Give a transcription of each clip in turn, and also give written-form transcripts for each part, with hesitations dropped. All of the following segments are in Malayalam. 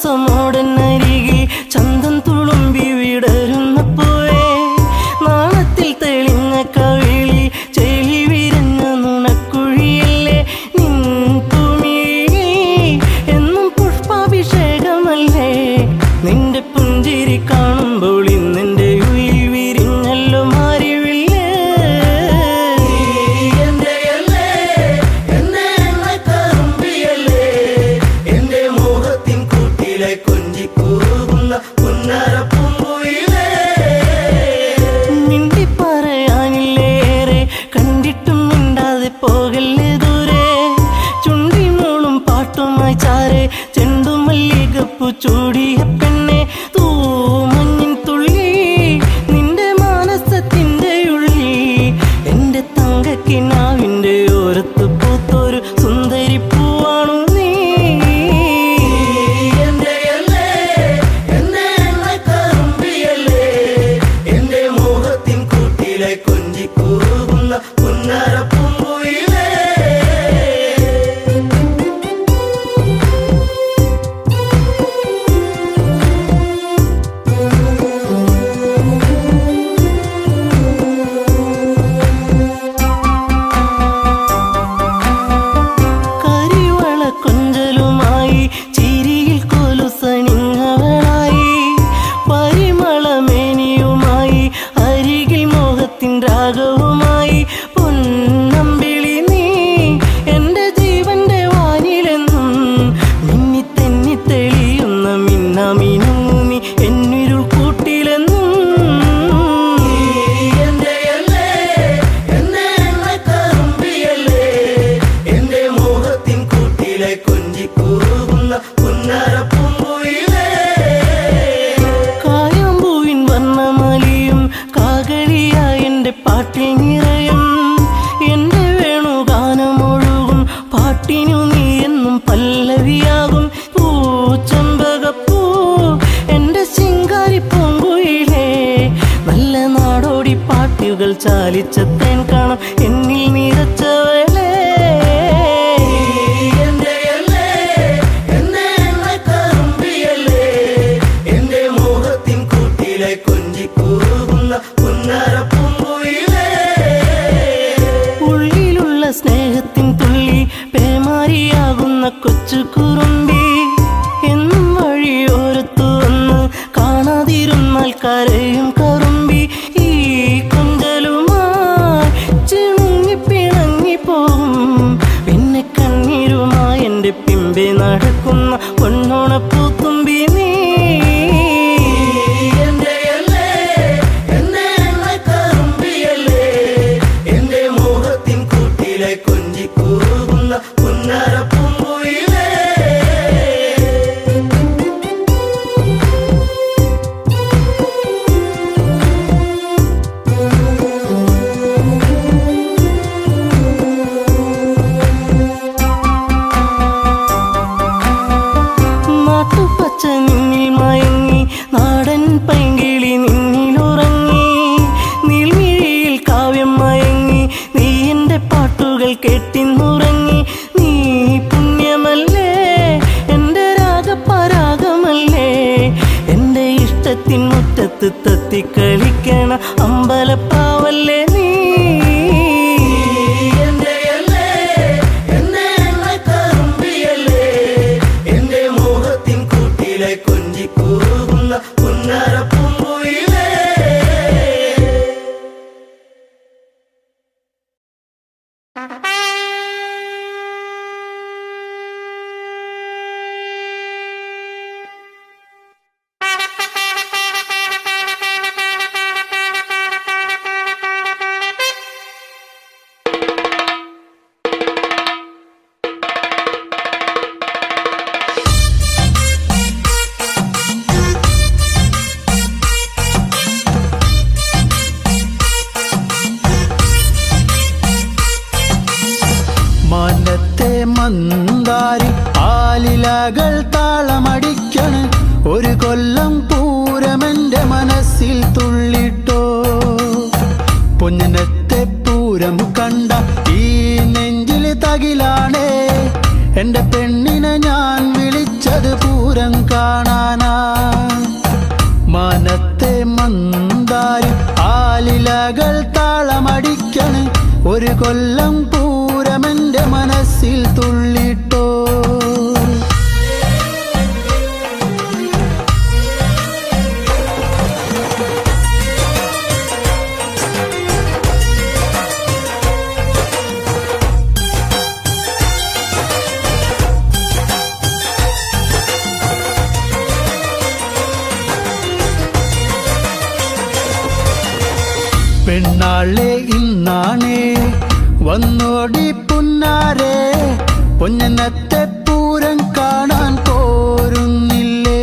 മാനസമോടനരികിൽ ചന്തം തുളുമ്പി വിടരുന്നപ്പോഴേ നാളത്തിൽ തെളിഞ്ഞ കവിളിൽ ചെളി വിരഞ്ഞ നുണക്കുഴിയല്ലേ നിൻ തുമിഴി എന്നും പുഷ്പാഭിഷേകമല്ലേ നിന്റെ പുഞ്ചിരി കാണുമ്പോൾ ഇന്നെന്റെ ഉയിൽ വിരിഞ്ഞല്ലോ മാറിവില്ലേ മിണ്ടി പറയാനില്ലേറെ കണ്ടിട്ടും മിണ്ടാതെ പോകല്ലേ ദൂരെ ചുണ്ടിമൂളും പാട്ടുമായി ചാരെ ചെണ്ടുമല്ലികപ്പു ചൂടിയ പെണ്ണെ തൂമഞ്ഞിൻ തുള്ളി നിന്റെ മാനസത്തിന്റെ ഉള്ളി എന്റെ തങ്കക്കിനാവിന്റെ ഓരത്ത് പൂത്തൊരു സുന്ദരി പൂവാണു നീ കരിവള കൊഞ്ചലുമായി ചിരിയിൽ കൊലുസണിഞ്ഞവളായി പരിമളമേനിയുമായി അരികിൽ മോഹത്തിൻ രാഗവുമായി പൊന്നമ്പിളി നീ എന്റെ ജീവന്റെ വാനിലെന്നും മിന്നി തെന്നി തെളിയുന്ന മിന്നാമിനുങ്ങുമി എന്നിരുൾ കൂട്ടിലെന്നും കായാമ്പൂവിൻ വർണ്ണമലിയും കാകളിയായ എന്റെ പാട്ടിൽ നിറയും എന്റെ വേണുഗാനമൊഴുകും പാട്ടിനു നീ എന്നും പല്ലവിയാകും പൂച്ചെമ്പകപ്പൂ എന്റെ ശിങ്കാരി പൂങ്കുയിലേ നല്ല നാടോടി പാട്ടുകൾ ചാലിച്ച തേൻ കാണും എന്നിൽ നിറച്ചവളേ ഉള്ളിലുള്ള സ്നേഹത്തിൻ തുള്ളി പേമാരിയാകുന്ന കൊച്ചു കുറുമ്പി എന്നും വഴിയോരത്തു വന്ന് കാണാതിരുന്നാൽ കരയും കറുമ്പി ഈ കൊഞ്ചലുമായി ചിണുങ്ങി പിണങ്ങിപ്പോകും പിന്നെ കണ്ണീരുമായി എന്റെ പിമ്പെ നടക്കുന്ന പൊന്നോണപ്പൂത്തുമ്പി നീ നാട്ടുപച്ച നിന്നിൽ മയങ്ങി നാടൻ പൈങ്കിളി നിന്നിലുറങ്ങി നീൽമിഴിയിൽ കാവ്യം മയങ്ങി നീ എന്റെ പാട്ടുകൾ കേട്ടിന്നുറങ്ങി നീ പുണ്യമല്ലേ എന്റെ രാഗപരാഗമല്ലേ എന്റെ ഇഷ്ടത്തിൻ മുറ്റത്ത് തത്തിക്കളിക്കണ അമ്പലപ്പാവല്ലേ നീ കാണാനാ. മനത്തെ മന്ദാരി ആലിലകൾ താളമടിക്കണ്. ഒരു കൊല്ലം പൂരമെന്റെ മനസ്സിൽ തുള്ളിട്ടോ. പെണ്ണാളെ ഇന്നാണേ വന്നോടി പുന്നാരെ, പൊന്നത്തെ പൂരം കാണാൻ പോരുന്നില്ലേ.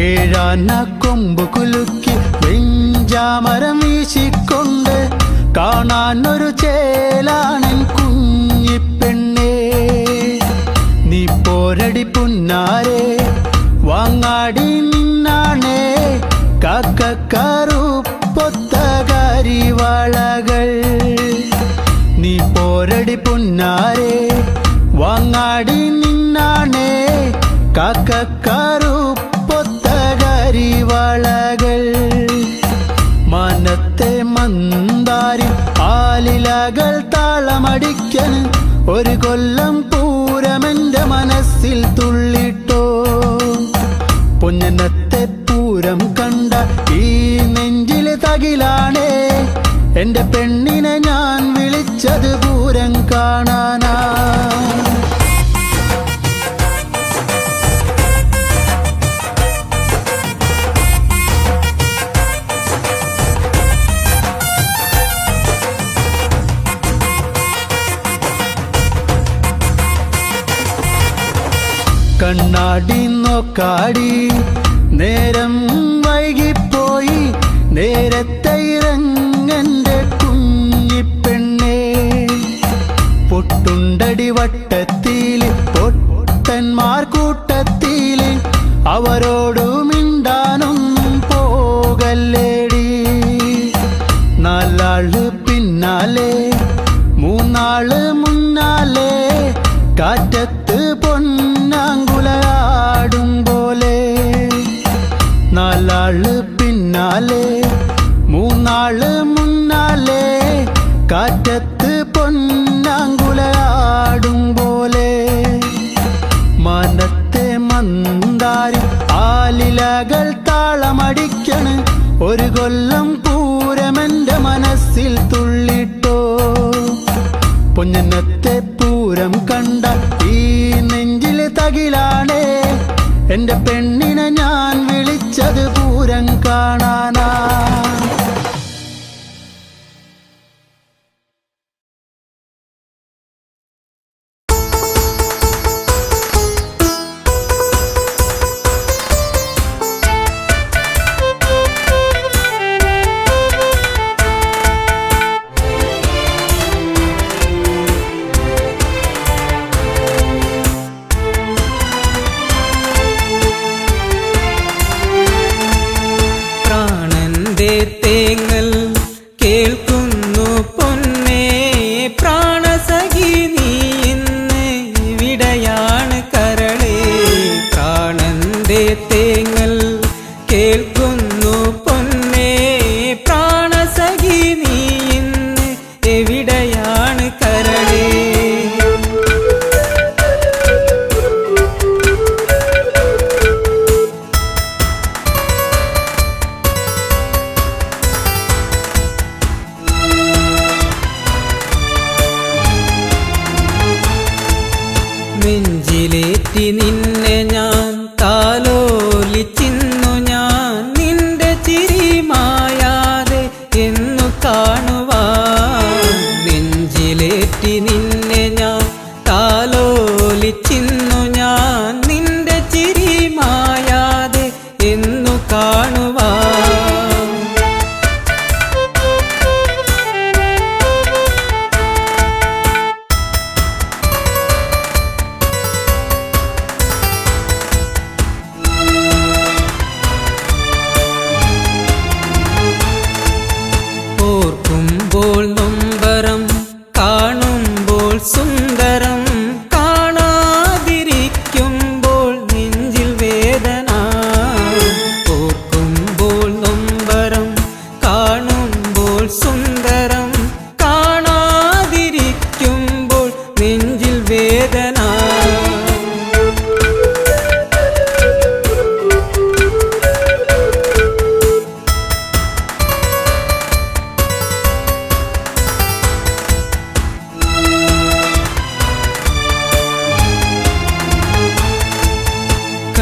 ഏഴാന കൊമ്പ് കുലുക്കി വെഞ്ചാമരം വീശിക്കൊണ്ട് കാണാൻ ഒരു ചേലാണൻ കുഞ്ഞിപ്പെണ്ണേ. നീ പോരടി പുന്നാരെ വാങ്ങാടി നിന്നാണേ കാക്കക്കാറുപ്പൊത്ത കരിവാളകൾ. നീ പോരടി പുന്നാരെ വാങ്ങാടി നിന്നാണേ കാക്കക്കാറുപ്പൊത്ത കരിവാളകൾ. മനത്തെ മന്ദാരി ആലിലകൾ താളമടിക്കണ്. ഒരു കൊല്ലം പൂരമെന്റെ മനസ്സിൽ തുള്ളിട്ടോ. പൊന്നത്തെ പൂരം കണ്ട ഈ നെഞ്ചിലെ തകിലാണേ, എന്റെ പെണ്ണിനെ ഞാൻ വിളിച്ചത് പൂരം കാണാനാ. കണ്ണാടി നോക്കാടി നേരം വൈകിപ്പോയി, നേരത്തെ ഇറങ്ങന്റെ കുഞ്ഞിപ്പെണ്ണേ. പൊട്ടുണ്ടടി വട്ടത്തില് പൊട്ടന്മാർ കൂട്ടത്തില്, അവരോടു മിണ്ടാനൊന്നും പോകല്ലേടി. നാലാള് പിന്നാലെ മൂന്നാള് മുന്നാലെ, കാറ്റത്ത് പൊന്നാങ്കുലയാടും പോലെ. നാലാള് പിന്നാലെ മൂന്നാള് മുന്നാലെ, കാറ്റത്ത് പൊന്നാങ്കുലയാടും പോലെ. മനത്തെ മന്ദാരി ആലിലകൾ താളമടിക്കണ്. ഒരു കൊല്ലം പൂരമെന്റെ മനസ്സിൽ തുള്ളിട്ടോ. പൊന്നത്തെ പൂരം കണ്ട ഈ നെഞ്ചിലെ തകിലാണേ, എന്റെ പെണ്ണിനെ ഞാൻ വിളിച്ചത് പൂരം കാണാനാ. തേങ്ങൽ കേൾക്കുന്നു പൊന്നേ, പ്രാണസഖി നീ ഇന്ന് വിടയാണ് കരളേ. പ്രാണന്റെ തേങ്ങൽ കേൾക്കുന്നു പൊന്നേ, പ്രാണസഖി നീ ഇന്ന് എവിടെയാണ് കരളേ.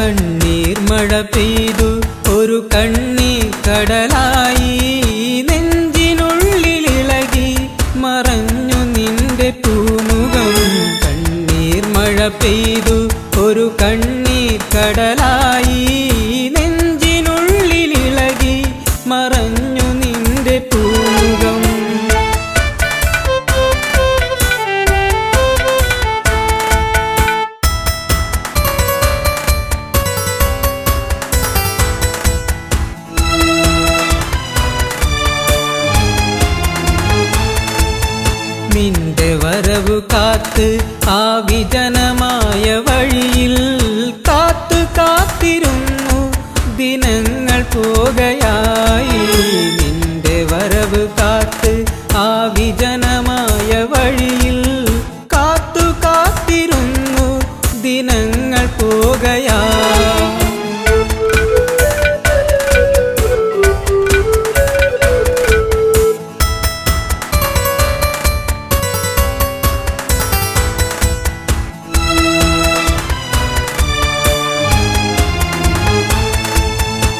കണ്ണീർ മഴ പെയ്തു ഒരു കണ്ണീർ കടലായി നെഞ്ചിനുള്ളിലിളകി മറഞ്ഞു നിന്റെ പൂമുഖം. കണ്ണീർ മഴ പെയ്തു ഒരു കണ്ണീർ കടലായി നെഞ്ചിനുള്ളിലിളകി മറഞ്ഞു നിന്റെ പൂമുഖം. നിന്റെ വരവു കാത്ത് ആ വിജനമായ വഴിയിൽ കാത്തു കാത്തിരുന്നു ദിനങ്ങൾ പോകയായി. നിന്റെ വരവു കാത്ത് ആ വിജനമായ വഴിയിൽ കാത്തു കാത്തിരുന്നു ദിനങ്ങൾ പോകയായി.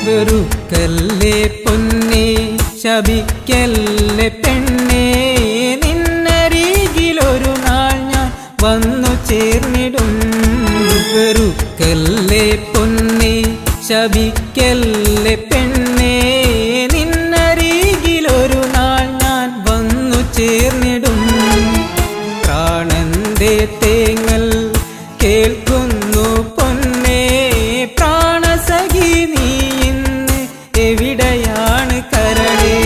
വെറുക്കല്ലേ പൊന്നേ ശപിക്കല്ലേ പെണ്ണേ നിന്നരികിലൊരു നാൾ ഞാൻ വന്നു ചേർന്നിടും. വെറുക്കല്ലേ പൊന്നേ ശപിക്കല്ലേ പെണ്ണേ നിന്നരികിലൊരു നാൾ ഞാൻ വന്നു ചേർന്നിടും. പ്രാണന്റെ തേങ്ങൽ കേൾക്കുന്നു പൊന്നേ പ്രാണസഖി നീ ഇന്ന് എവിടെയാണ് കരളേ.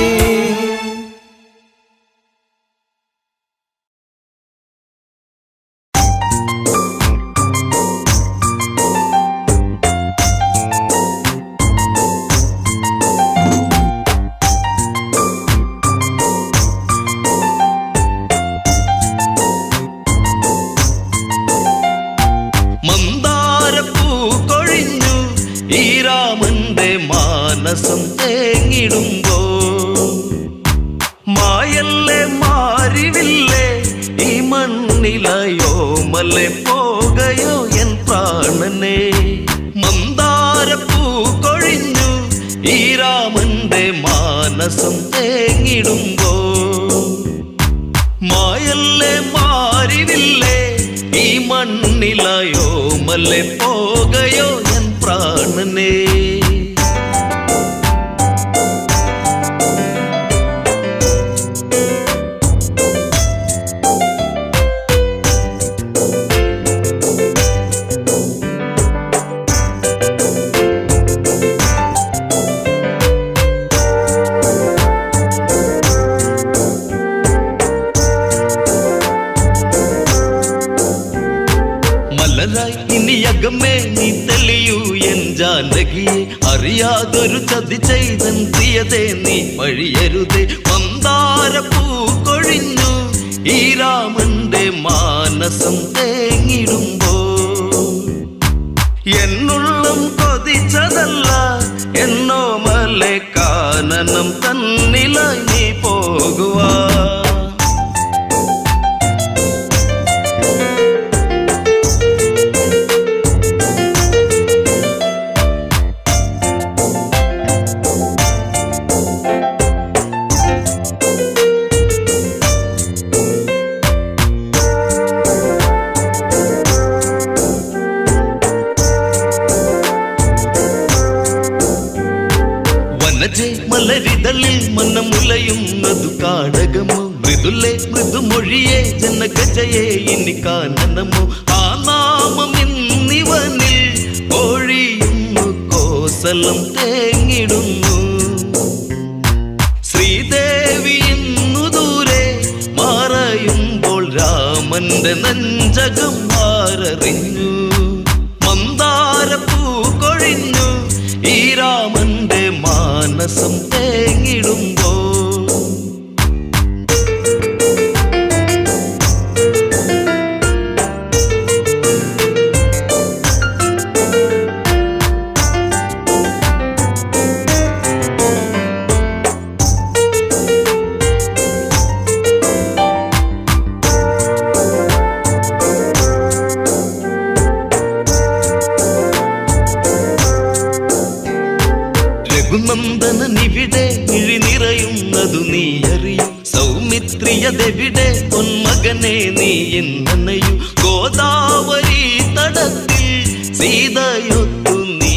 മനസം തേങ്ങിടുമ്പോ മായല്ലേ മാറിവില്ലേ ഈ മണ്ണിലയോ മല്ലേ പോകയോ എൻ പ്രാണനെ. മന്ദാരപ്പൂ കൊഴിഞ്ഞു ഈ രാമന്റെ മാനസം തേങ്ങിടുമ്പോ മായല്ലേ മാറിവില്ലേ ഈ മണ്ണിലയോ മല്ലേ പോകയോ എൻ പ്രാണനെ. ഇനിയകമേ നീ തെളിയൂ എൻ ജാനകിയെ അറിയാതൊരു ചതി ചെയ്തൻ പ്രിയതേ നീ വഴിയരുതേ. മന്ദാരപ്പൂ കൊഴിഞ്ഞു ഈ രാമന്റെ മാനസം തേങ്ങിടുമ്പോ എന്നുള്ളം കൊതിച്ചതല്ല എന്നോ മലെ കാനനം തന്നിലായി നീ പോകുവാ. മലരിതളിൽ മനമുലയുന്നതു കാടകമോ മൃദുലേ മൃദുമൊഴിയേ ജനഗജയേ ഇനി കാനനമോ. ആ നാമം ഇന്നിവനിൽ ഒഴിയുന്നു കോസലം തേങ്ങിടുന്നു. ശ്രീദേവി ഇന്നു ദൂരെ മറയുമ്പോൾ രാമന്റെ നെഞ്ചകം ആരറിഞ്ഞു. മന്ദാരപ്പൂ കൊഴിഞ്ഞു ഈ രാമന്റെ മാനസം തേങ്ങിടുമ്പോ രഘുനന്ദനനിവിടെ മിഴി നിറയുന്നതു നീ അറിയും. സൗമിത്രിയതെവിടെ പൊന്മകനെ നീ എന്നനയു. ഗോദാവരി തടത്തിൽ സീതയൊത്തു നീ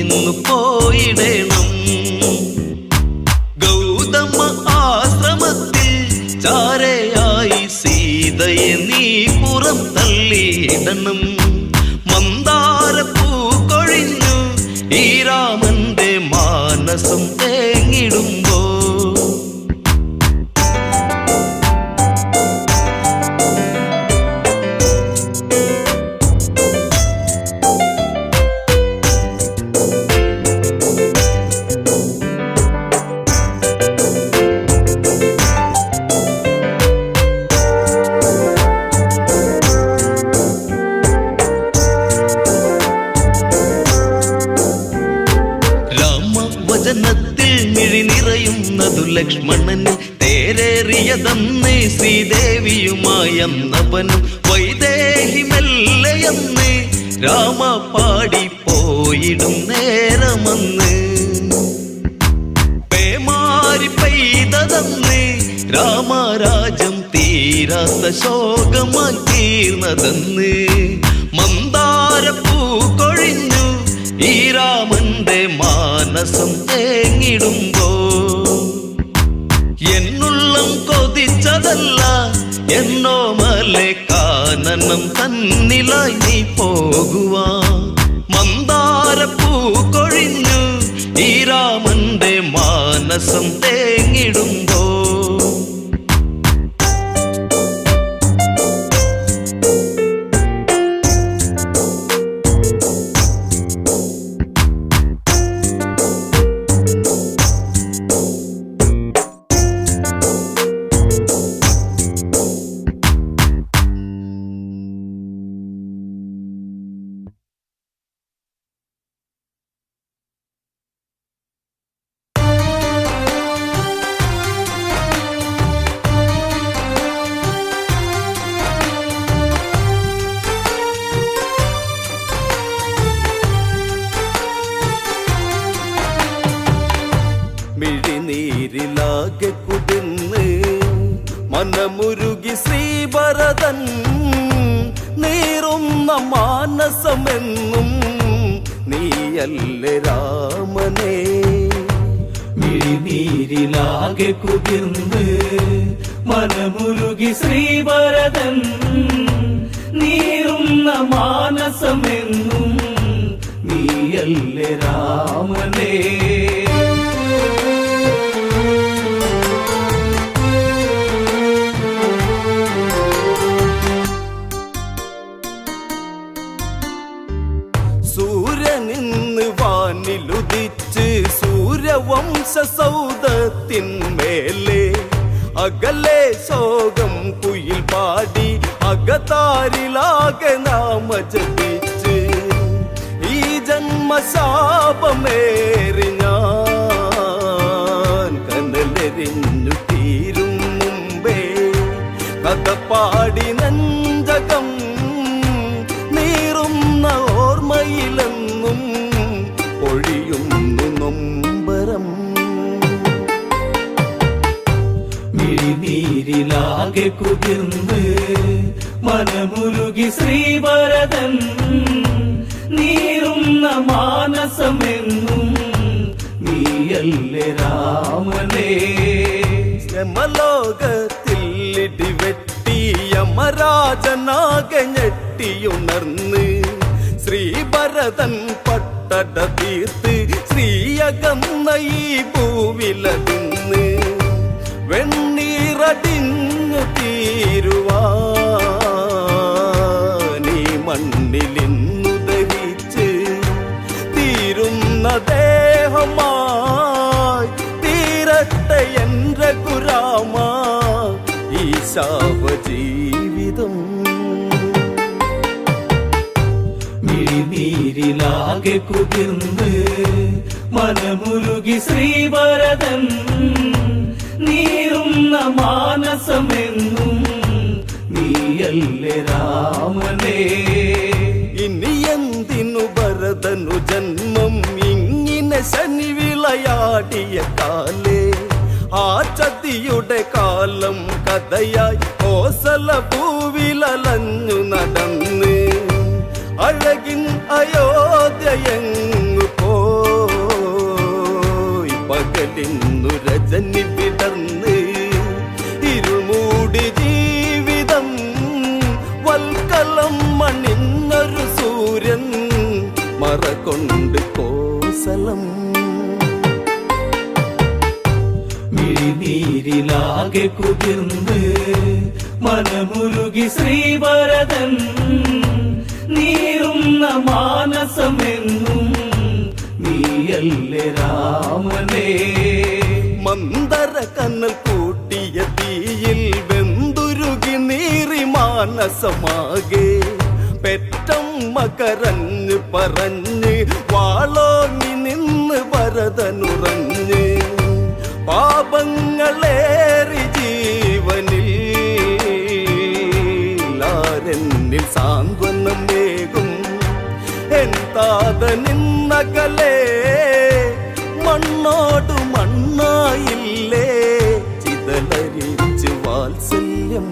ഇന്നു പോയിടണം. ഗൗതമ ആശ്രമത്തിൽ ചാരയായി സീതയെ നീ പുറം തള്ളിയിടണം. മന്ദാരപ്പൂ കൊഴിഞ്ഞു ഈ രാമന്റെ മാനസം തേങ്ങിടുമ്പോ വചനത്തിൽ മിഴി നിറയുന്നതു ലക്ഷ്മണന്. തേരേറിയതന്ന് ശ്രീദേവിയുമായന്നവനും വൈദേഹി മെല്ലയെന്ന് രാമ പാടി പോയിടും നേരമന്ന്. പേമാരി പെയ്തതന്ന് രാമരാജം തീരാത്ത ശോകമായി തീർന്നതെന്ന്. മന്ദാരപ്പൂ കൊഴിഞ്ഞു ഈ രാമന്റെ മാനസം തേങ്ങിടുമ്പോ എന്നുള്ളം കൊതിച്ചതല്ല എന്നോ മലെ കാനനം തന്നിലായി നീ പോകുവാ. മന്ദാരപ്പൂ കൊഴിഞ്ഞു ഈ രാമന്റെ മാനസം തേങ്ങിടുമ്പോ മിഴിനീരിലാകെ കുതിർന്ന് മനമുരുകി ശ്രീഭരതൻ നീറുന്ന മാനസമെന്നും നീയല്ലേ രാമനേ. മിഴിനീരിലാകെ കുതിർന്ന് മനമുരുകി ശ്രീഭരതൻ നീറുന്ന മാനസമെന്നും നീയല്ലേ രാമനേ. സൂര്യനിന്ന് വാനിലുദിച്ച് സൂര്യവംശസൗധത്തിന്മേലെ അകലെ ശോകം കുയിൽ പാടി അകതാരിലാകെ നാമ ജപിച്ച് ഈ ജന്മശാപമേറി ഞാൻ കനലെരിഞ്ഞു തീരും മുമ്പേ കഥ പാടി നെഞ്ചകം നീറുന്ന ഓർമ്മയിലെന്നും ഒഴിയുന്നു നൊമ്പരം. മിഴിനീരിലാകെ കുതിർന്ന് മനമുരുകി ശ്രീഭരതൻ നീറുന്ന മാനസമെന്നും നീയല്ലേ രാമനേ. ശ്രമലോകത്തിൽ ഇടിവെട്ടി യമരാജനാകെ ഞെട്ടിയുണർന്ന് ശ്രീഭരതൻ പട്ടട തീർത്ത് ശ്രീയകന്ന ഈ ഭൂവിലതിന്ന് വെണ്ണീറടിഞ്ഞു തീരുവാനീ മണ്ണിലിന്നു ദഹിച്ച് തീരുന്ന ദേഹമായി തീരട്ടെ എൻ രഘുരാമ ഈ ശാപജീവിതം. മിഴിനീരിലാകെ കുതിർന്ന് മനമുരുകി ശ്രീഭരതൻ നീറുന്ന മാനസമെന്നും നീയല്ലേ രാമനേ. ഇനി എന്തിനു ഭരതനു ജന്മം ഇങ്ങനെ ശനിവിള വിളയാടിയ കാലേ ആ ചതിയുടെ കാലം കഥയായി കോസല പൂവിലലഞ്ഞു നടന്ന് അഴകിൻ അയോധ്യയങ്ങു പോയി പകലിന്നു രജനി വിടർന്ന് ഇരുമൂടി ജീവിതം വൽക്കലം മണിഞ്ഞൊരു സൂര്യൻ മറകൊണ്ട് കോസലം മിഴിനീരിലാകെ കുതിർന്ന് മനമുരുകി ശ്രീഭരതൻ നീറുന്ന മാനസമെന്നും നീയല്ലേ രാമനേ മന്ദര കണ്ണൽ കൂട്ടിയ തീയിൽ വെന്തുരുകി നീറി മാനസമാകെ പെറ്റമ്മ കരഞ്ഞ് പറഞ്ഞ് വാളോങ്ങി നിന്ന് ഭരതനുറഞ്ഞ് പാപങ്ങളേറി ജീവനിൽ ആരെന്നിൽ സാന്ത്വനമേകും എന്താത നിന്നകലേ മണ്ണോടു മണ്ണായില്ലേ ചിതലരിച്ച് വാത്സല്യം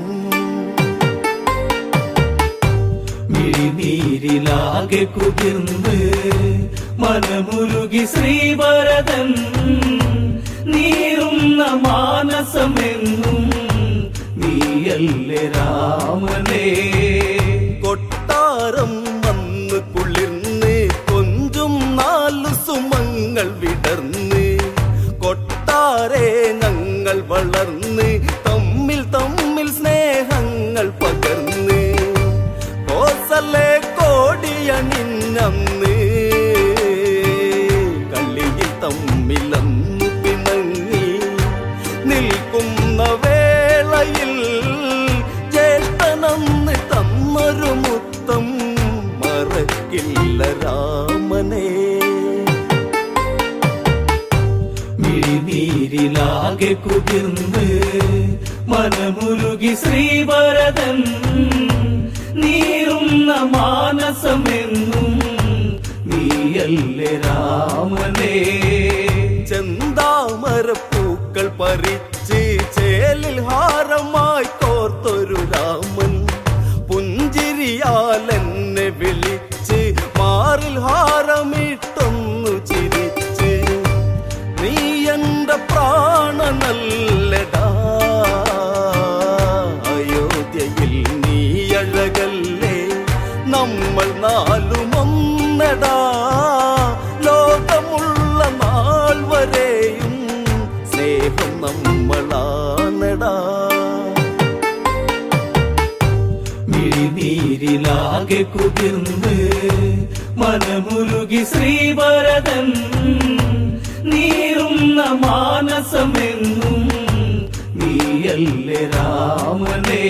മിഴിനീരിലാകെ കുതിർന്ന് മനമുരുകി ശ്രീഭരതൻ നീറുന്ന മാനസമെന്നും നീയല്ലേ രാമനേ കൊട്ടാരം വന്ന് കുളിർന്ന് കൊഞ്ചും 4 സുമങ്ങൾ വിടർന്ന് കൊട്ടാരെ ഞങ്ങൾ വളർന്ന് തമ്മിൽ തമ്മിൽ സ്നേഹങ്ങൾ പകർന്ന് കോസലെ കോടിയണിഞ്ഞന്ന് കളിയിൽ തമ്മിലന്നു പിണങ്ങി നിൽക്കുന്ന വേളയിൽ ജ്യേഷ്ഠനന്ന് തന്നൊരു മുത്തം മറക്കില്ല രാമനേ മിഴിനീരിലാകെ കുതിർന്ന് മനമുരുകി ശ്രീഭരതൻ നീറുന്ന മാനസമെന്നും നീയല്ലേ രാമനേ ചെന്താമരപ്പൂക്കൾ പറിച്ച് ചേലിൽ ഹാരമായി കോർത്തൊരു രാമൻ പുഞ്ചിരിയാൽ എന്നെ വിളിച്ച് മാറിൽ ഹാരമിട്ടൊന്നു ചിരിച്ച് നീ എന്റെ പ്രാണനല്ലടാ അയോധ്യയിൽ നീ അഴകല്ലേ നമ്മൾ 4 ഒന്നടാ ലോകമുള്ള നാൾ വരെയും സ്നേഹം നമ്മളാണടാ മിഴിനീരിലാകെ കുതിർന്ന് മനമുരുകി ശ്രീഭരതൻ നീറുന്ന മാനസമെന്നും നീയല്ലേ രാമനേ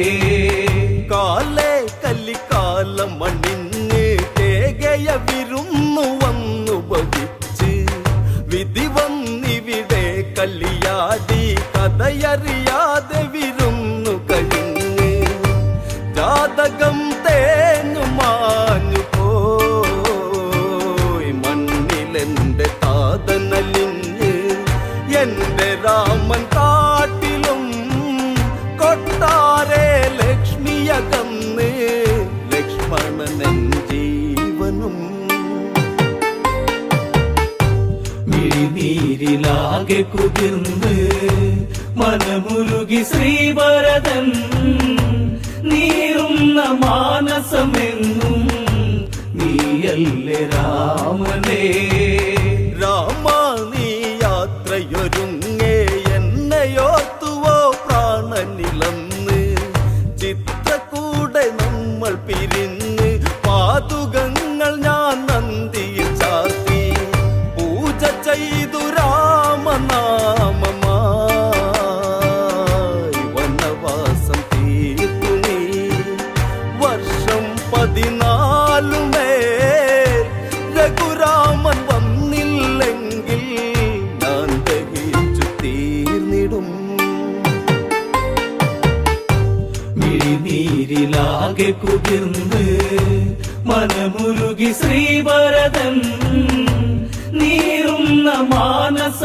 കാലേ കല്ലിക്കാലം മണിഞ്ഞ് കേകയ വിരുന്നു വന്നു ഭവിച്ച് വിധി വന്നിവിടെ കളിയാടി കഥയറിയാതെ വിരുന്നു കഴിഞ്ഞ് ജാതകം തേഞ്ഞു മാഞ്ഞു പോയി മണ്ണിലെന്റെ താതനലിഞ്ഞ് എന്റെ രാമൻ കാട്ടിലും കൊട്ടാരെ ലക്ഷ്മിയകന്ന് ലക്ഷ്മണനൻ ജീവനും മിഴിനീരിലാകെ കുതിർന്ന് മനമുരുകി ശ്രീഭരതൻ നീറുന്ന മാനസമെന്നും നീയല്ലേ രാമനേ രാമ നീ യാത്രയൊരുങ്ങേ എന്നെയോർത്തുവോ പ്രാണനിലന്ന് ചിത്രകൂടെ നമ്മൾ പിരിഞ്ഞ് പാതുകങ്ങൾ ഞാൻ നന്ദിയിൽ ചാർത്തി പൂജ ചെയ്തു രാമനാമമായി വനവാസം തീർത്തു നീ വർഷം 14 രഘുരാമൻ വന്നില്ലെങ്കിൽ ഞാൻ ദഹിച്ചു തീർന്നിടും മിഴിനീരിലാകെ കുതിർന്ന് മനമുരുകി ശ്രീഭരതൻ നീറുന്ന മാനസ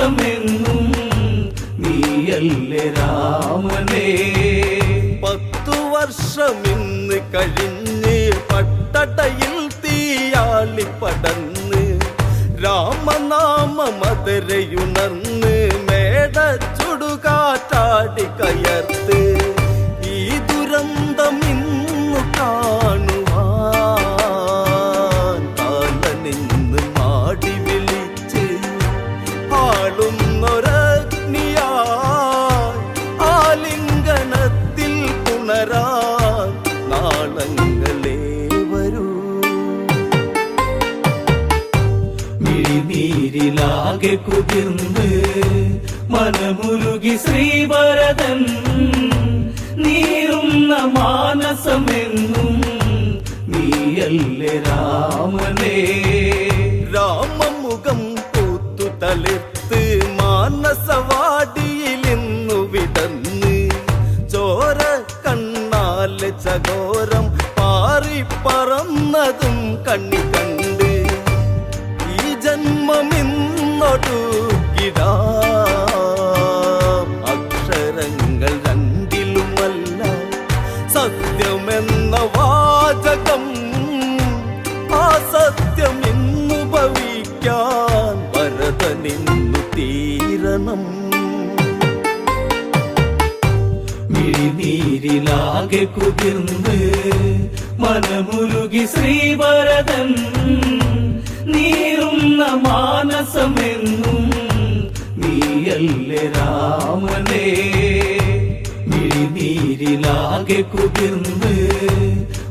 രാമനാമ മധുരയുണർന്ന് മേടച്ചുടുകാറ്റാടി കയർത്ത് ഈ ദുരന്തം ഇന്നു കാണുവാൻ കാലനിന്ന് മാടി വിളിച്ച് ആളുന്നൊരഗ്നിയായി ആലിംഗനത്തിൽ പുണരാൻ നാളങ്ങളെ വരൂ. മിഴിനീരിലാകെ കുതിർന്ന് മനമുരുകി ശ്രീഭരതൻ നീറുന്ന മാനസമെന്നും നീയല്ലേ രാമനേ. രാമമുഖം പൂത്തു തളിർത്ത് മാനസവാടിയിലിന്നു വിടന്ന് ചോര കണ്ണാലെ ചകോരം പാറി പറന്നതും കണ്ണി കണ്ട് ഈ ജന്മമിന്നൊടുക്കിടാം. അക്ഷരങ്ങൾ രണ്ടിലുമല്ല സത്യമെന്ന വാചകം ആ സത്യം ഇന്നു ഭവിക്കാൻ ഭരതനിന്നു തീരണം. മിഴിനീരിലാകെ കുതിർന്ന് മനമുരുകി ശ്രീഭരതൻ നീറുന്ന മാനസമെന്നും നീയല്ലേ രാമനേ. മിഴിനീരിലാകെ കുതിർന്ന്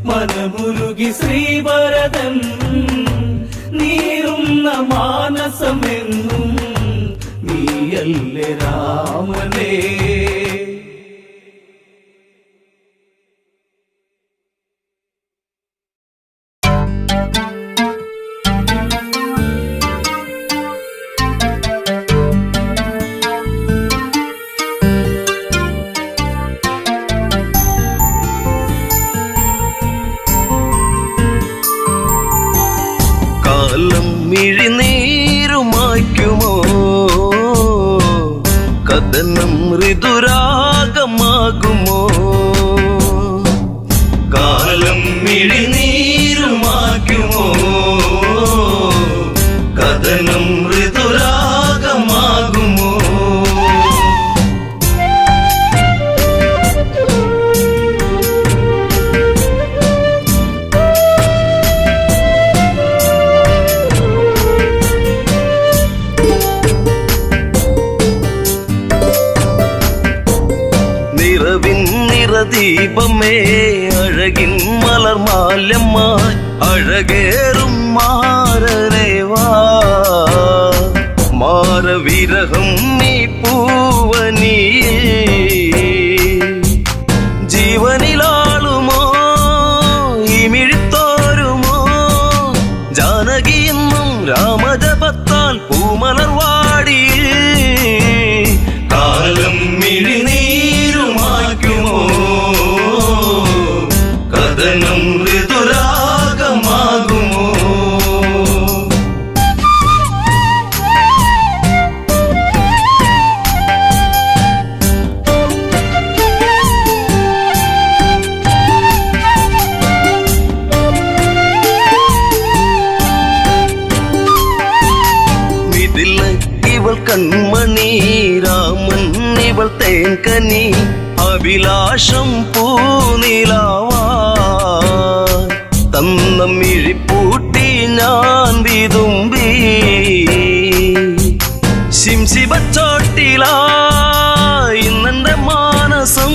മനമുരുകി ശ്രീഭരതൻ നീറുന്ന മാനസമെന്നും നീയല്ലേ രാമനേ. കാലം മിഴിനീരുമായ്ക്കുമോ കഥനം ഋതുരാഗമാകുമോ. കാലം മിഴിനീരുമായ്ക്കുമോ കഥനം ഋതുരാഗമാകുമോ. ദീപമേ അഴകിൻ മലർമാല്യമായി അഴകേറും മാരരേവാ. മാരവിരഹം നീ പൂവനീ ജീവനിലാളുമോ ഇമിഴിത്തോരുമോ. ജാനകിയെന്നും രാമജപത്താൽ പൂമലർവാടി കാലം മിഴിനീരുമായ്ക്കുമോ കഥനം ഋതുരാഗമാകുമോ. ഇവൾ കൺമണി രാമൻ ഇവൾ തേൻകനി അഭിലാഷം പൂനിലാവാ. തന്ന മിഴിപ്പൂട്ടി ഞാൻ വിതുമ്പി ശിംശിബച്ചോട്ടിലായി ഇന്നെന്റെ മാനസം.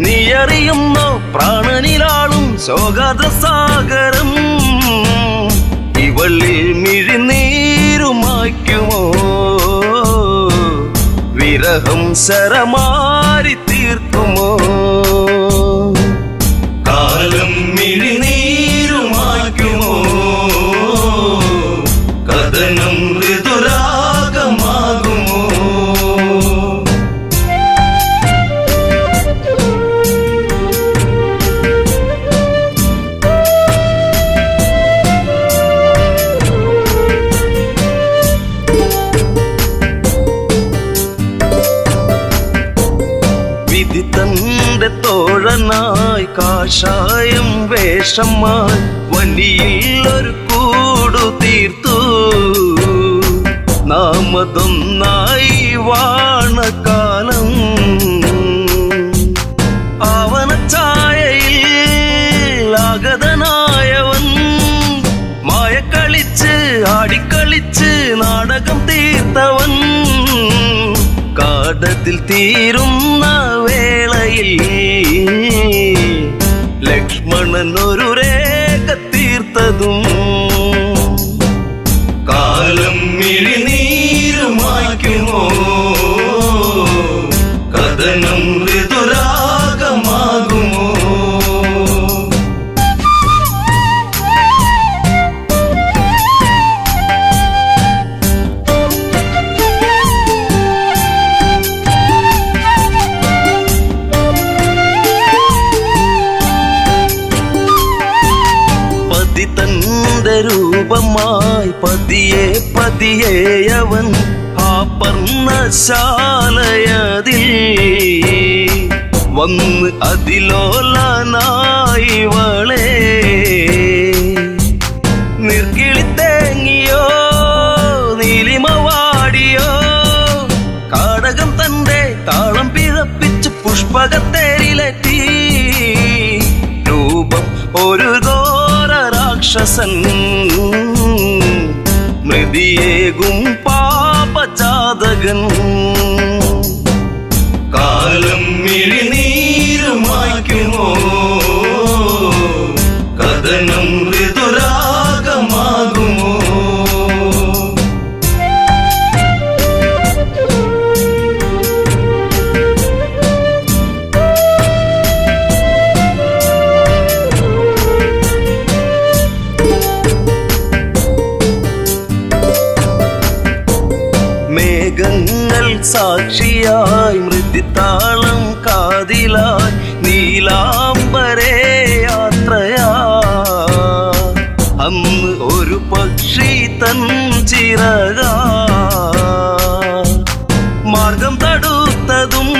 നീ അറിയുന്നോ പ്രാണനിലാളും ശോകാദ്രസാഗരം. ഇവളിൽ മിഴിനീരുമായ്ക്കുമോ വിരഹം ശരമാരി തീർക്കുമോ. കാലം മിഴിനീരുമായ്ക്കുമോ കഥനം ഋതുരാഗമാകുമോ. വിധി തന്റെ തോഴനായി കാഷായം വേഷമായി വണ്ടിയിൽ ഒരു കൂടു തീർത്തു. നാമതൊന്നായി വാണ കാലം ആവനച്ചായയിൽ ആഗതനായവൻ മായക്കളിച്ച് ആടിക്കളിച്ച് നാടകം തീർത്തവൻ കാടത്തിൽ തീരുന്ന വേളയിൽ ലക്ഷ്മണൻ ഒരു രേഖ തീർത്തതും കാലം മിഴിനീരുമായ്ക്കുമോ കഥനം ഋതുരാഗമാകുമോ രൂപമായി പതിയെ പതിയെ അവൻ ആ പർണശാലയതിൽ വന്ന് അതിലോലനായി വളേ നിർക്കിളിത്തേങ്ങിയോ നീലിമവാടിയോ കാടകം തന്റെ താളം പിഴപ്പിച്ച് പുഷ്പകത്തേരിലെത്തി രൂപം ഒരു രാക്ഷസൻ മൃതിയേകും പാപജാതകൻ കാലം മിഴിനീരുമായ്ക്കുമോ കഥനം ഋതുരാഗമാകുമോ സാക്ഷിയായി മൃതിത്താളം കാതിലായി നീലാംബരേ യാത്രയാ അന്ന് ഒരു പക്ഷി തൻ ചിറക മാർഗം തടുത്തതും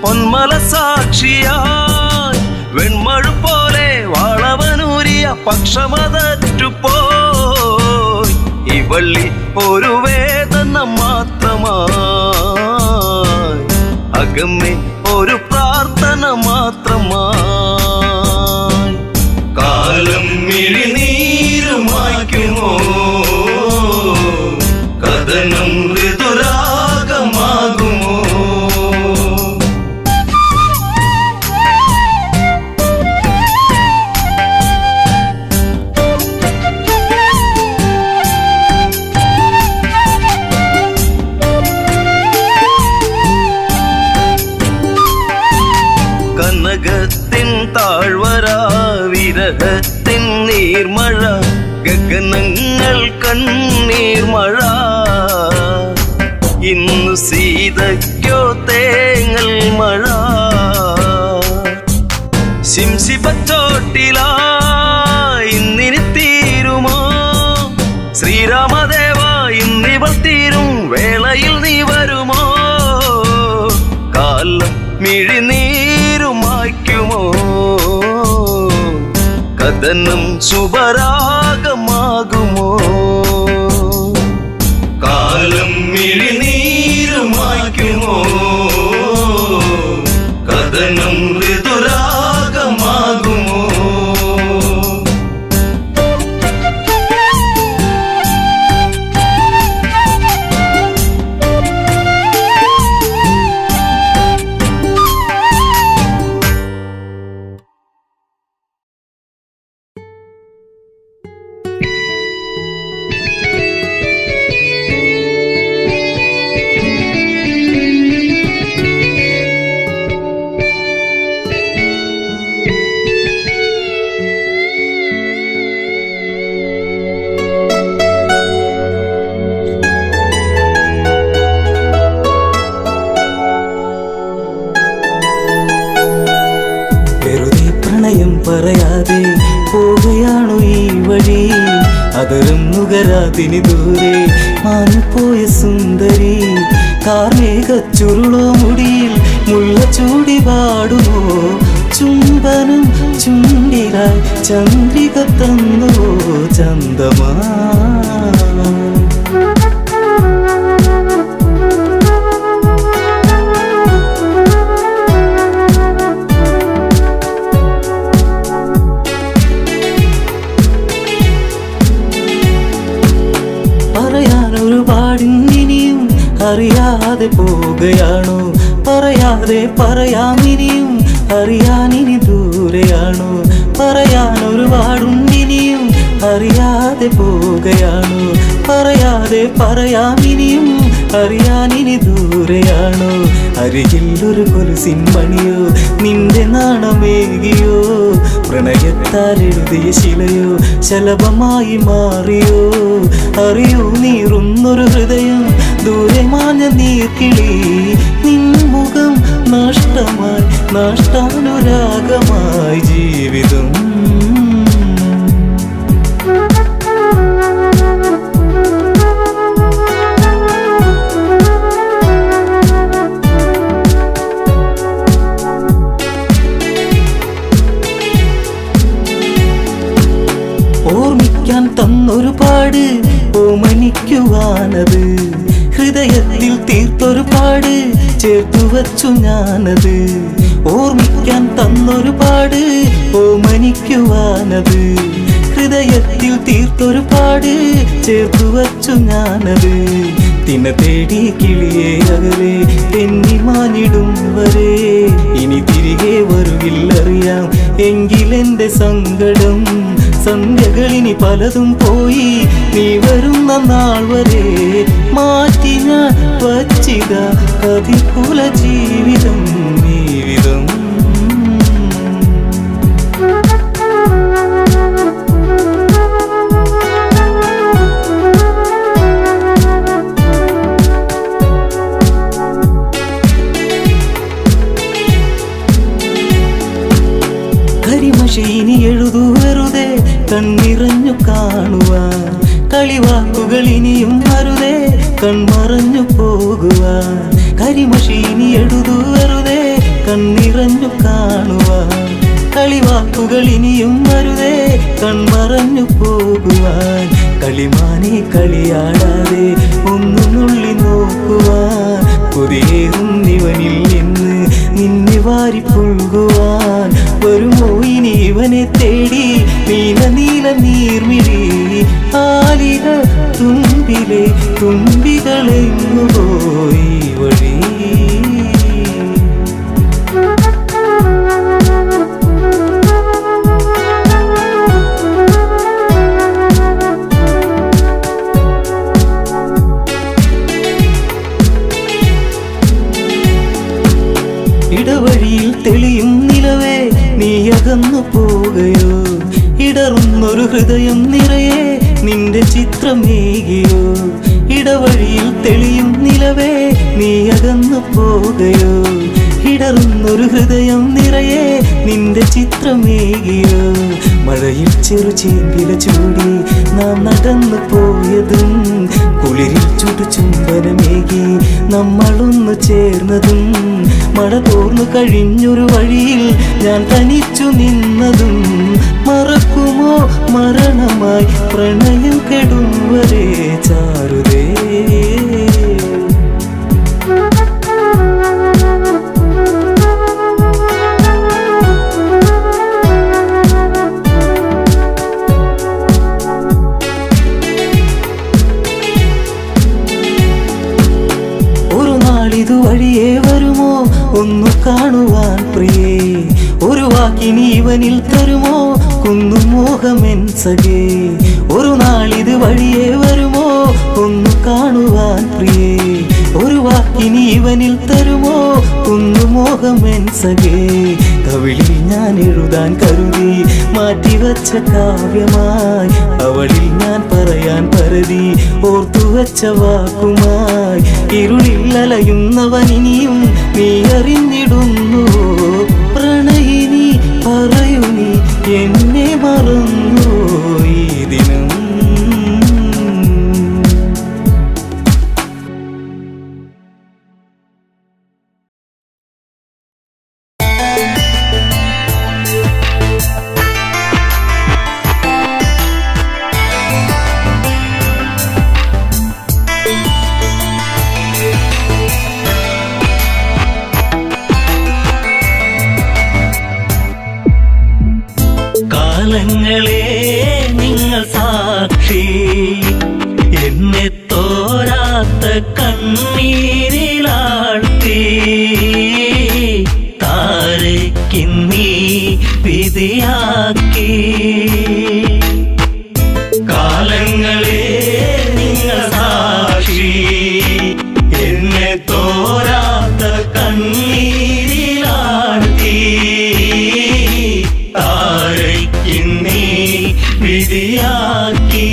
പൊന്മല സാക്ഷിയായി വെൺമഴ പോലെ വളവനൂരിയ പക്ഷമതറ്റുപോയി ഇവള്ളി ഒരു വേദന മാത്രമായി അകമ്മേ ഒരു പ്രാർത്ഥന മാത്രമായി കാലം മിഴിനീരുമായ്ക്കുമോ കഥനം ഋതുരാഗമാകുമോ കനകത്തിൻ താഴ്വര വിരഹത്തിൻ നീർമഴ ഗഗനങ്ങൾ കണ്ണീർമഴ ഇന്നു സീതയ്ക്കോ തേങ്ങൽ മഴ ശിംശിപ്പച്ചോട്ടിലായി ഇന്നിനി തീരുമോ ശ്രീരാമദേവ ഇന്നിവൾ തീരും വേളയിൽ നീ വരുമോ കാലം മിഴിനീരുമായ്ക്കുമോ കഥനം ശുഭരാഗമാകുമോ കാലം മിഴിനീരുമായ്ക്കുമോ കഥനം ഋതുരാഗമാകുമോ പറയാതെ പോവുകയാണു ഈ വഴി അതരം നുകരാതിനി ദൂരെ മാഞ്ഞുപോയ സുന്ദരി കാർമേഘ ചുരുളോ മുടിയിൽ മുള്ള ചൂടി പാടുമോ ചുംബനം ചുണ്ടിലായി ചന്ദ്രിക തന്നുവോ ചന്തമാ പറയാൻ ഒരുപാടിനിയും അറിയാതെ പോവുകയാണോ? പറയാതെ പറയാം ഇനിയും അറിയാനിനി ദൂരെയാണോ? പറയാൻ ഒരുപാടുണ്ടിനിയും അറിയാതെ പോവുകയാണോ? പറയാതെ പറയാം ഇനിയും അറിയാനിനി ദൂരെയാണോ? അരികിൽ ഒരു കൊലുസിൻ മണിയോ നിന്റെ നാണമേകിയോ? പ്രണയത്താൽ എഴുതിയ ശിലയോ ശലഭമായി മാറിയോ? അറിയൂ നീറുന്നൊരു ഹൃദയം ദൂരെ മാഞ്ഞ നീർക്കിളി, നിൻ മുഖം നഷ്ടമായി നഷ്ടാനുരാഗമായി ജീവിതം. ഓർമ്മിക്കാൻ തന്നൊരുപാട് ഓമനിക്കുവാനത്, ഹൃദയത്തിൽ തീർത്തൊരുപാട് ചേർത്തു വച്ചു ഞാനത്. ഓർമ്മിക്കാൻ തന്നൊരുപാട് ഓമനിക്കുവാനത്, ഹൃദയത്തിൽ തീർത്തൊരുപാട് ചേർത്തു വച്ചു ഞാനത്. തിന തേടി കിളിയെ അകലെ തെന്നി മാഞ്ഞിടും വരെ ഇനി തിരികെ വരുകില്ലറിയാം എങ്കിലെന്റെ സങ്കടം. സന്ധ്യകളിനി പലതും പോയി നീ വരുന്ന നാൾ വരെ മാറ്റി ഞാൻ വച്ചിത കതികുല ജീവിതം ജീവിതം. കരിമഷീനി എഴുതു വെറുതെ കണ്ണിറഞ്ഞു കാണുവാൻ, കളിവാക്കുകൾ ഇനിയും അരുതേ കൺമറഞ്ഞു പോകുവാൻ. കരിമഷീനി എഴുതു വെറുതെ കണ്ണിറഞ്ഞു കാണുവാൻ, കളിവാക്കുകൾ ഇനിയും അരുതേ കൺമറഞ്ഞു പോകുവാൻ. കളിമാനെ കളിയാടാതെ ഒന്നു നുള്ളി നോക്കുവാൻ, പുതിയേറും ഇവനിൽ നിന്ന് നിന്നെ വാരി പുൽകുവാൻ. വരുമോ ഇനി ഇവനെ തേടി നീല നീല നീർമിഴി, ആലില തുമ്പിലെ തുമ്പികളെങ്ങു പോയി വഴി. ഇടവഴിയിൽ തെളിയും നിലവേ നീ അകന്നു പോകയോ? ഇടറുന്നൊരു ഹൃദയം നിറയെ നിന്റെ ചിത്രമേകിയോ? ഇടവഴിയിൽ തെളിയും നിലവേ നീ അകന്നു പോകയോ? ഇടറുന്നൊരു ഹൃദയം നിറയെ നിന്റെ ചിത്രമേകിയോ? മഴയിൽ ചെറു ചേമ്പില ചൂടി നാം നടന്നു പോയതും, കുളിരിൽ ചുടു ചുംബനമേകി നമ്മളൊന്നു ചേർന്നതും, മഴ തോർന്നു കഴിഞ്ഞൊരു വഴിയിൽ ഞാൻ തനിച്ചു നിന്നതും, മറക്കുമോ മരണമായി പ്രണയം കെടും വരെ ചാരുതേ. ഇതുവഴിയേ വരുമോ ഒന്നു കാണുവാൻ പ്രിയേ? ഒരു വാക്കിനി ഇവനിൽ തരുമോ കുന്നു മോഹമെൻ സഖേ? ഒരു നാളിത് വഴിയേ വരുമോ ഒന്നു കാണുവാൻ പ്രിയേ? ഒരു വാക്കിനി ഇവനിൽ തരുമോ കുന്നു മോഹമെൻ സഖേ? കവിളിൽ ഞാൻ എഴുതാൻ കരുതി മാറ്റിവച്ച കാവ്യമായി, അവളിൽ ഞാൻ പറയാൻ പരതി ഓർത്തുവച്ച വാക്കുമായി. ഇരുളിൽ അലയുന്നവനിനിയും നീ അറിഞ്ഞിടുന്നു, പ്രണയിനി പറയൂ നീ എന്നെ മറന്നു ഈ ദിനം. കാലങ്ങളെ നിങ്ങൾ സാക്ഷി, എന്നെ കണ്ണീരിലാഴ്ത്തി താരയ്ക്കിന്നീ വിധിയാക്കി. കാലങ്ങളെ നിങ്ങൾ സാക്ഷി, എന്നെ തോരാത്ത കണ്ണീരിലാഴ്ത്തി താരയ്ക്കിന്നീ വിധിയാക്കി.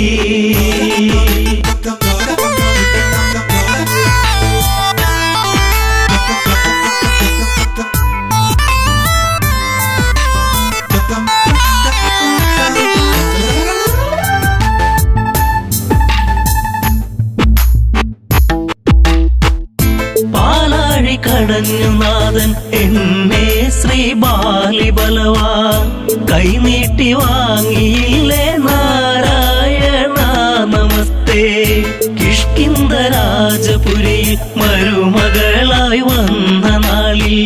പാലാഴി കടഞ്ഞു നാഥൻ എന്നെ ശ്രീബാലി ബലവാൻ കൈനീട്ടി വാങ്ങിയില്ലേ നാരായണ നമസ്തേ. കിഷ്കിന്ധ രാജപുരിയിൽ മരുമകളായി വന്ന നാളിൽ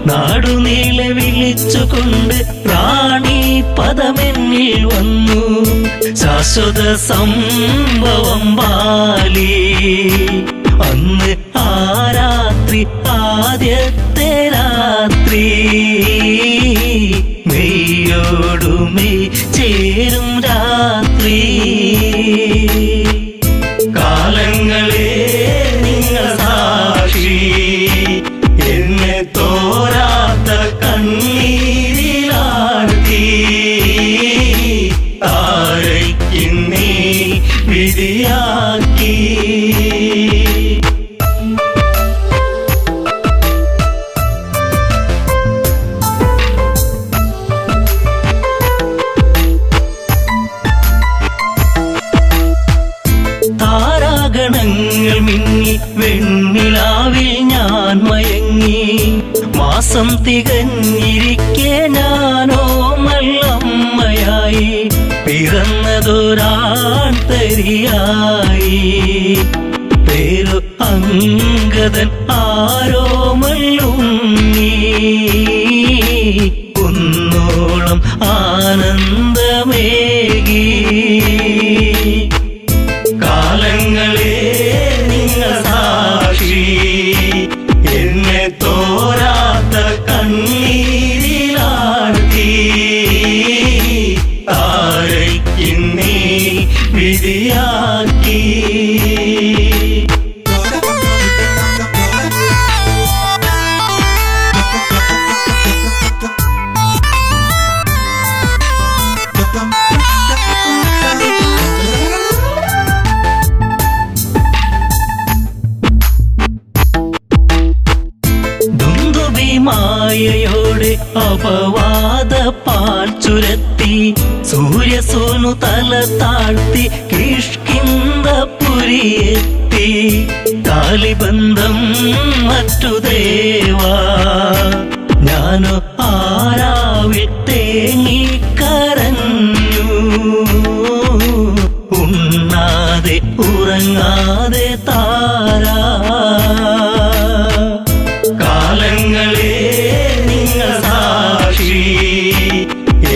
നാടുനീളെ വിളിച്ചുകൊണ്ട് റാണി പദമെന്നിൽ വന്നു. ശാശ്വത സംഭവം ബാലി അന്ന് ആ രാത്രി, ആദ്യത്തെ രാത്രി മെയ്യോടുമെയ് ചേരും രാത്രി. കാലങ്ങളെ നിങ്ങൾ സാക്ഷി, എന്നെ തോരാത്ത കണ്ണീരിലാഴ്ത്തി താരയ്ക്കിന്നീ വിധിയാക്കി. താരാഗണങ്ങൾ മിന്നി വെണ്ണിലാവിൽ ഞാൻ മയങ്ങി. മാസം തികഞ്ഞിരിക്കെ ഞാനോ നല്ലമ്മയായി പിറന്നതൊരാൺതരിയായി. പേരു അങ്കദൻ ആരോമല്ലുണ്ണി, കുന്നോളം ആനന്ദമേകി. കാലങ്ങളെ നിങ്ങൾ സാക്ഷി, എന്നെ തോരാത്ത കണ്ണീരിലാഴ്ത്തി താരയ്ക്കിന്നീ വിധിയാക്കി. മായയോടെ അപവാദ പാൽ ചുരത്തി സൂര്യസോനു തല താഴ്ത്തി കിഷ്കിന്ധപുരിയെത്തി. കാലിബന്ധം മറ്റു ദേവാ, ഞാനോ ആരാവിൽ തേങ്ങിക്കരഞ്ഞു. ഉണ്ണാതെ ഉറങ്ങാതെ താരാ. കാലങ്ങളെ നിങ്ങൾ സാക്ഷി,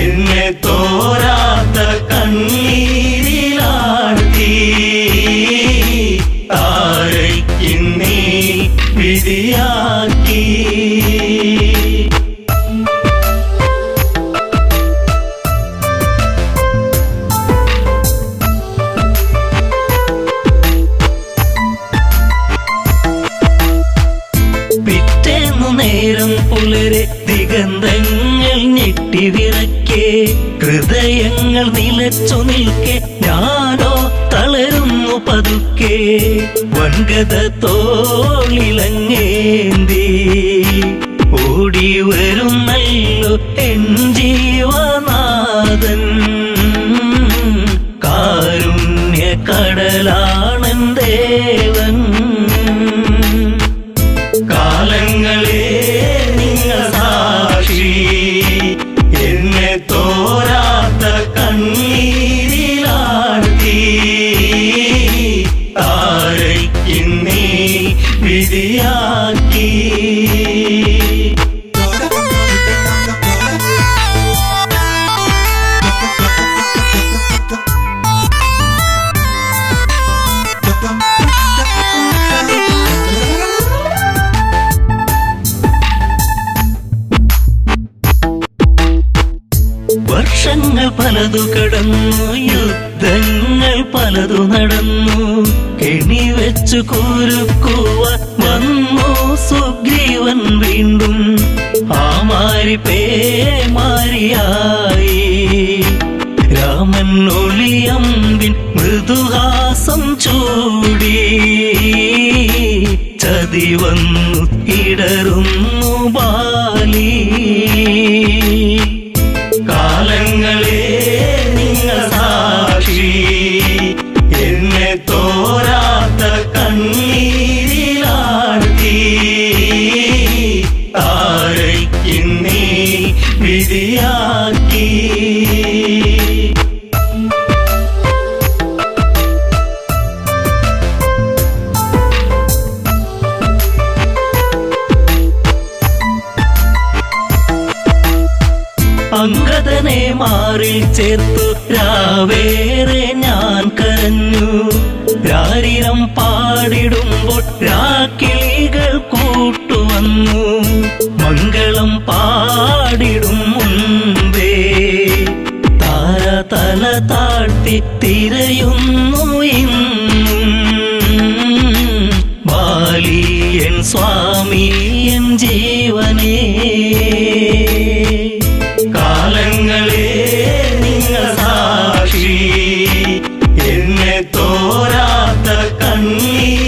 എന്നെ തോരാത്ത കണ്ണീരിലാഴ്ത്തി താരയ്ക്കിന്നീ വിധിയാക്കി. നേരം പുലരെ ദിഗന്ധങ്ങൾ ഞെട്ടിവിറക്കെ, ഹൃദയങ്ങൾ നിലച്ചു നിൽക്കെ ഞാനോ തളരുന്നു പതുക്കെ. വൻഗത തോളിലങ്ങേന്തി ഓടി വരുന്നല്ലോ എൻ ജീവനാഥൻ. കാരുണ്യ കടലാണൻ ദേവൻ. കാലങ്ങളെ നിങ്ങൾ സാക്ഷി, എന്നെ തോരാത്ത കണ്ണീരിലാഴ്ത്തി താരയ്ക്കിന്നീ വിധിയാക്കി. പലതു കടന്നു, യുദ്ധങ്ങൾ പലതു നടന്നു. കെണി വെച്ചു കുരുക്കുവാൻ വന്നു സുഗ്രീവൻ വീണ്ടും. ആ മാരി പേമാരിയായി രാമൻ ഒളിയമ്പിൻ മൃദുഹാസം ചൂടി. ചതി വന്നു ഇടറുന്നു ബാലി. കാലങ്ങളെ നിങ്ങൾ സാക്ഷി, എന്നെ തോരാത്ത കണ്ണീരിലാഴ്ത്തി. താരയ്ക്കിന്നീ വിധിയാക്കി. അംഗദനെ മാറിൽ ചേർത്തു രാവേറെ ഞാൻ കരഞ്ഞു. രാരിരം പാടിടുമ്പോൾ രാക്കിളികൾ കൂട്ടുവന്നു. മംഗളം പാടിടും മുൻപേ താര തല താഴ്ത്തി തിരയുന്നു ഇന്നും. ബാലിയൻ സ്വാമി എൻ ജീവനേ. കാലങ്ങളെ നിങ്ങൾ സാക്ഷി, എന്നെ തോരാത്ത കണ്ണീരിലാഴ്ത്തി.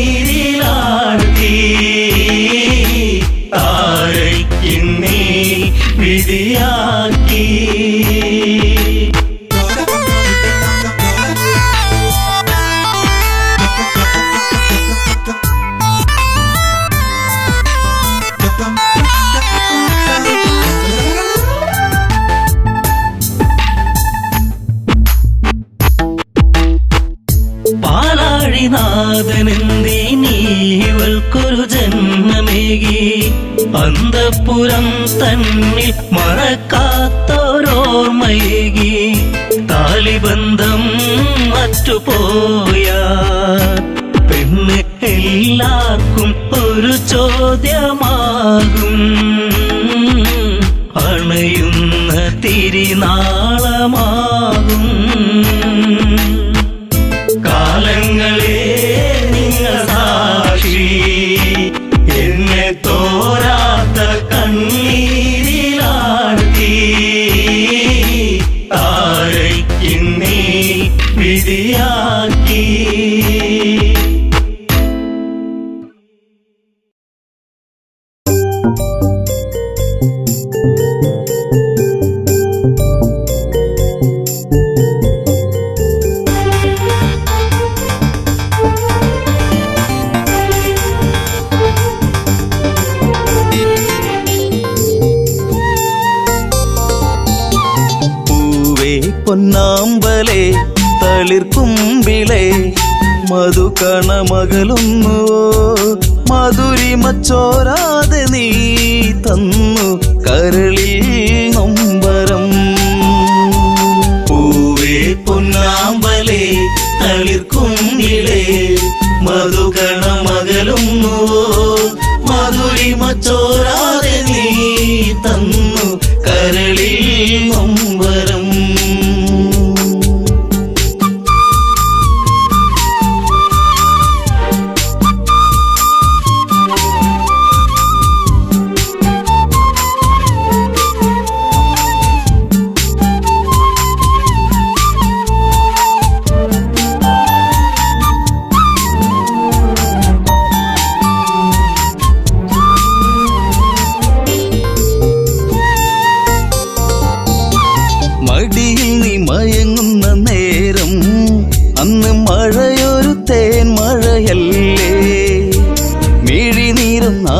താരയ്ക്കിന്നീ വിധിയാക്കി. പാലാഴിനാഥനെന്തിനീവൾക്കൊരു ജന്മമേകി. അന്തഃപുരം തന്നിൽ മറക്കാത്തോരോർമ്മയേകി. താലിബന്ധം മറ്റുപോയ പെണ്ണ് എല്ലാവർക്കും ഒരു ചോദ്യമാകും. അണയുന്ന തിരിനാളമാകും. കാലങ്ങളെ നിങ്ങൾ സാക്ഷി, എന്നെ തോരാത്ത കണ്ണീരിലാഴ്ത്തി. താരയ്ക്കിന്നീ വിധിയാക്കി. പൊന്നാമ്പലേ തളിർക്കുമ്പിളേ മധുകണമകലുന്നുവോ. മധുരിമച്ചോരാതെ നീ തന്നു കരളിൽ നൊമ്പരം. പൂവേ പൊന്നാമ്പലേ തളിർക്കുമ്പിളേ മധുകണമകലുന്നുവോ. മധുരിമച്ചോരാതെ നീ തന്നു കരളിൽ നൊമ്പരം.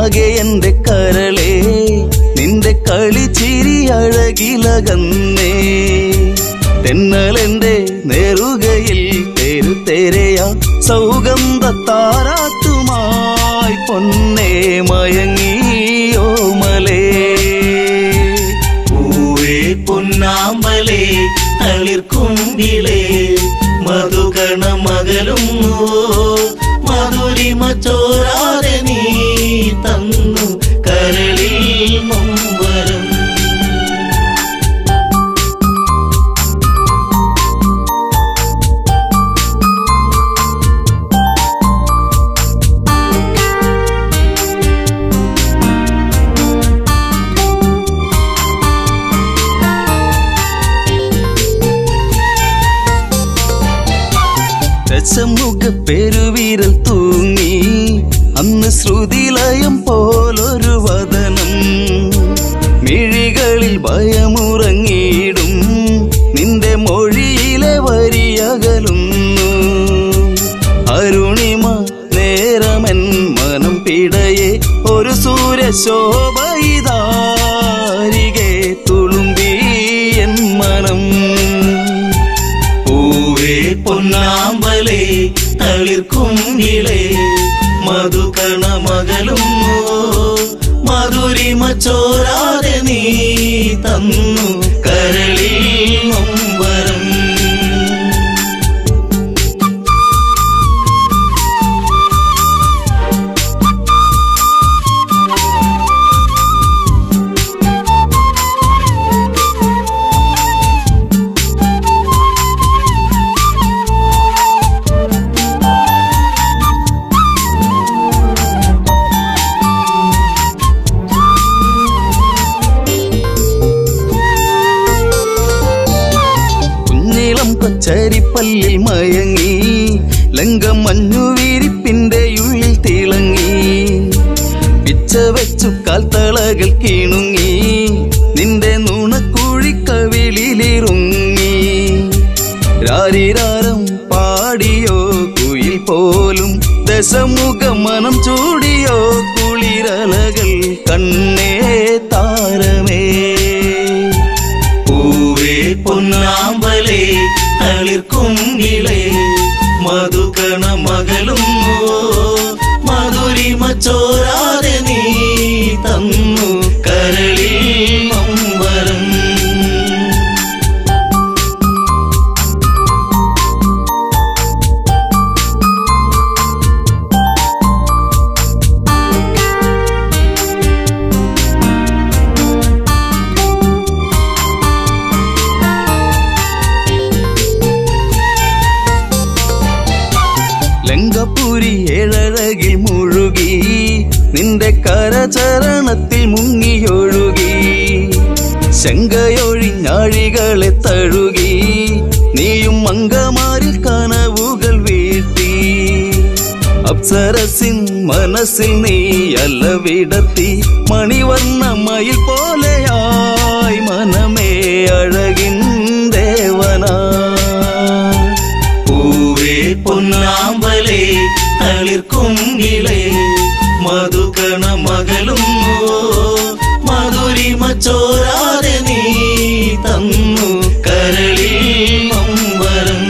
ആകെ എന്റെ കരളേ നിന്റെ കളിച്ചിരി അഴകിലകന്നേ. തെന്നലെന്റെ നെറുകയിൽ തെരുതെരയാ സൗഗന്ധത്താരാട്ടുമായി പൊന്നേ മയങ്ങിയോ മലേ. പൂവേ പൊന്നാമ്പലേ തളിർക്കുമ്പിളേ മധുകണമകലുന്നു മധുരിമ ചോരാതെ നീ തന്നു കരളിൽ നൊമ്പരം. ഒരു സൂര്യശോഭയിതാരികെ തുളുമ്പി എൻ മനം. പൂവേ പൊന്നാമ്പലേ തളിർക്കുങ്കിളേ മധുകണ മകളും മധുരിമ ചോരാതെ നീ തന്നു കരളിൽ നൊമ്പരം. കൊച്ചരിപ്പല്ലിൽ മയങ്ങി ലങ്കം മഞ്ഞുവീരിപ്പിന്റെ ഉള്ളിൽ തിളങ്ങി. പിച്ച വെച്ചു കാൽത്തളകൾ കിണുങ്ങി നിന്റെ നുണക്കുഴിക്കവിളിലിറുങ്ങി. രാരിരാരം പാടിയോ കുയിൽ പോലും ദശമുഖ മനം ചൂടിയോ കുളിരലകൾ കണ്ണേ താരമേ. പൂവേ പൊന്നാമ്പലേ തളിർക്കുങ്കിളേ മധുകണ മകളും മധുരിമ ചോരാതെ നീ തന്നു കരളിൽ നൊമ്പരം. ലങ്കപുരി ഏഴഴകിൽ മുഴുകി നിന്റെ കരചരണത്തിൽ മുങ്ങിയൊഴുകി. ശങ്കയൊഴിഞ്ഞാഴികളെ തഴുകി നീയും മങ്കമാരിൽ കനവുകൾ വീഴ്ത്തി. അപ്സരസിൻ മനസ്സിൽ നീ അലവിടത്തി മണിവർണ്ണ മയിൽ പോലെയായി മനമേ അഴകിൻ ദേവനാ. പൂവേ പൊന്നാമ്പലേ തളിർക്കുങ്കിളേ മധുകണ മകളും മധുരിമ ചോരാതെ നീ തന്നു കരളിൽ നൊമ്പരം.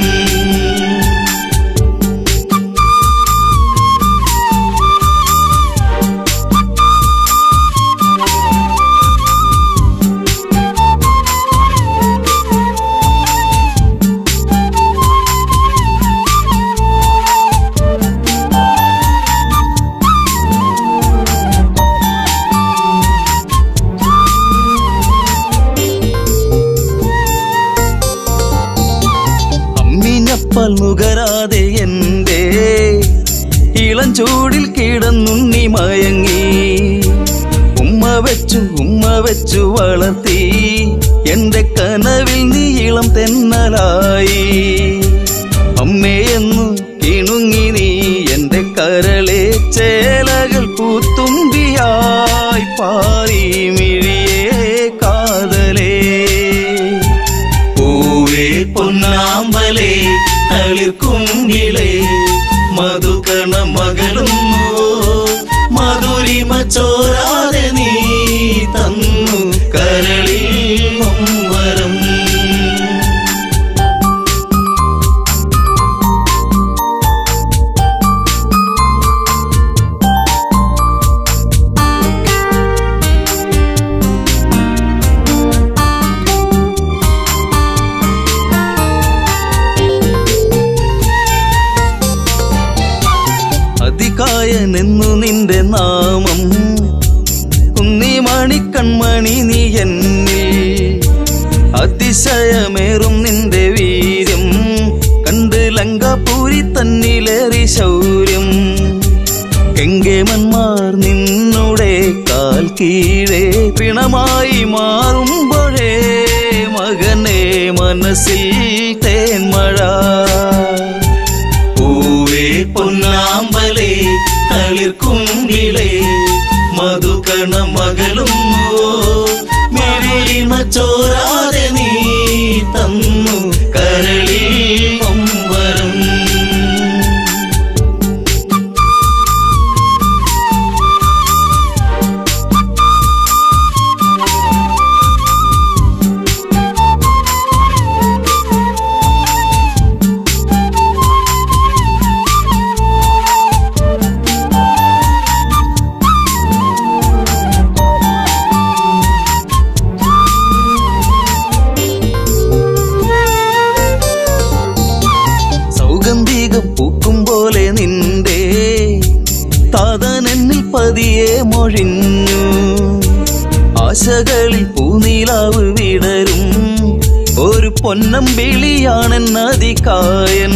അമ്മിഞ്ഞപ്പൽ നുകരാതെ എന്റെ ഇളം ചൂടിൽ കിടന്നുണ്ണി മയങ്ങി. ഉമ്മ വെച്ചു വളർത്തി എന്റെ കനവിൽ നീ ഇളം തെന്നലായി. അമ്മയെന്നു കിണുങ്ങി നീ എന്റെ കരളെ ചേലകൾ പൂത്തുമ്പിയായി പാറി മിഴിയേ കാതലേ. പൂവേ പൊന്നാമ്പലേ തളിർക്കുങ്കിളേ മധുകണ മകളും മധുരിമ ചോരാതെ നീ തന്നു കരളിൽ നൊമ്പരം. അതികായനെന്നു നിന്റെ നാമം കുന്നിമണി കൺമണി നീ എന്നിൽ. അതിശയമേറും നിന്റെ വീര്യം കണ്ട് ലങ്കാപുരി തന്നിലേറി ശൗര്യം. കെങ്കേമന്മാർ നിന്നുടെ കാൽ കീഴേ പിണമായി മാറുമ്പോഴേ മകനെ മനസ്സിൽ തേന്മഴ. പൂവേ പൊന്നാമ്പലേ തളിർക്കുങ്കിളേ മധുകണ മകളും മധുരിമ ചോരാതെ നീ തന്നു കരളിൽ നൊമ്പരം. അതെന്നിൽ പതിയെ മൊഴിഞ്ഞു. ആശകളിൽ പൂനിലാവ് വിടരും ഒരു പൊന്നമ്പിളിയാണെന്നതികായൻ.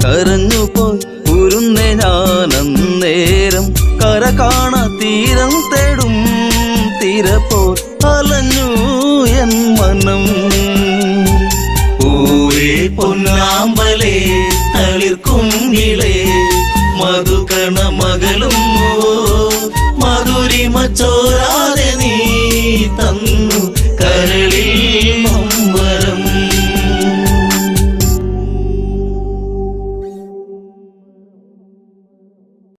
കരഞ്ഞുപോയി ഉരുന്നേ ഞാനന്നേരം, കര കാണാ തീരം തേടും തിരപ്പോ അലഞ്ഞു എൻ മനം. പൂവേ പൊന്നാമ്പലേ തളിർക്കുങ്കിളേ മധുകണ മകളും മധുരിമ ചോരാ